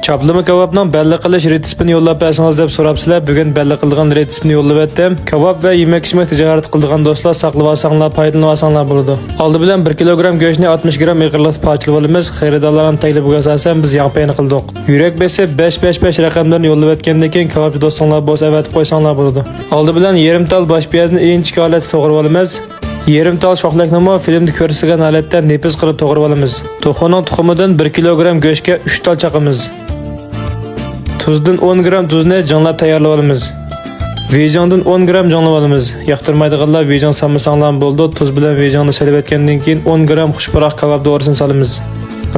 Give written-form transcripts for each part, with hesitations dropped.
Chaplama kebabning belli qilish retseptini yo'llab bersangiz deb so'rabsizlar. Bugun belli qilgan retseptini yo'llab etdim. Kebab va yemak-ichmak tijorat qiladigan do'stlar saqlab olsanglar, foydalanib olsanglar bo'ladi. Oldi bilan 1 kilogram go'shtni 60 gram yig'irlatib parchalab olamiz. Xaridorlarning taklifiga asosan biz yangpayni qildik. Yurak besi 555 raqamlarini yo'llab etgandan keyin kebabchi do'stlar bo'lsa avatib qo'ysanglar bo'ladi. Oldi bilan yarim tal bosh piyozni inchik holatda to'g'rab olamiz. Yarim tal shoxlakni filmda ko'rsatilgan holatda nepiz qilib to'g'rab olamiz. To'xoning tuxumidan 1 kilogram go'shtga 3 tal chaqamiz. Tuzdan 10 gram tuzni jonlab tayyorlab olamiz. Vejandan 10 gram jonlab olamiz. Yoqtirmaydiganlar vejan solmasanglar bo'ldi. Tuz bilan vejonni solib etgandan keyin 10 gram xushbaroq kebab do'risini solamiz.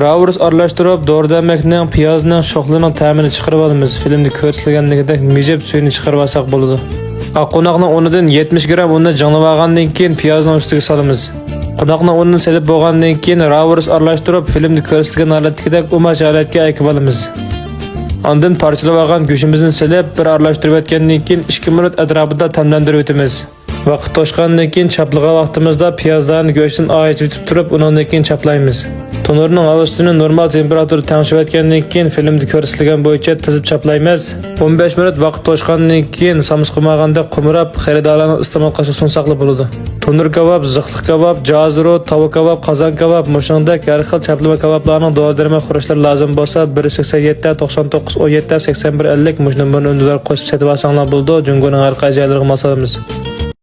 Ravurs aralashtirib, doridamakning, piyozning, shoxlining ta'mini chiqarib olamiz. Filmda ko'rsatilgandagidek mijib suyini chiqarib olsak bo'ladi. Qo'noqning o'rnidan 70 gram unni jonlab olgandan keyin piyozning ustiga solamiz. Qo'noqning o'rnini solib bo'lgandan keyin ravurs aralashtirib, filmda ko'rsatilgan holatdagidek umash holatga ayqib olamiz. Ondan parchalab olgan go'shtimizni silib, bir aralashtirib etgandan keyin 2 minut atrofida tamlantirib o'tamiz. Vaqt to'shgandan keyin chaplagan vaqtimizda piyozlarni go'shtdan ayirib turib, undan keyin chaplaymiz. Tonurning havosini normal temperaturada tangshib etgandan keyin filmda ko'rsatilgan bo'yicha tizib chaplaymiz. 15 minut vaqt to'shgandan keyin samiz qilmaganda qumrab, xaridorlarning iste'mol qilishga sunsaqli bo'ladi. Tonur kebab, ziqliq kebab, jazro, tovuq kebab, qozon kebab, mushundek har xil chaplama kebablarning dori-darmon xurishlar lozim bo'lsa 187 99 17 81 50 mush nomerni undilar qo'shib sotib olsanglar bo'ldi. Jungoning har qaysi joylariga masalamiz.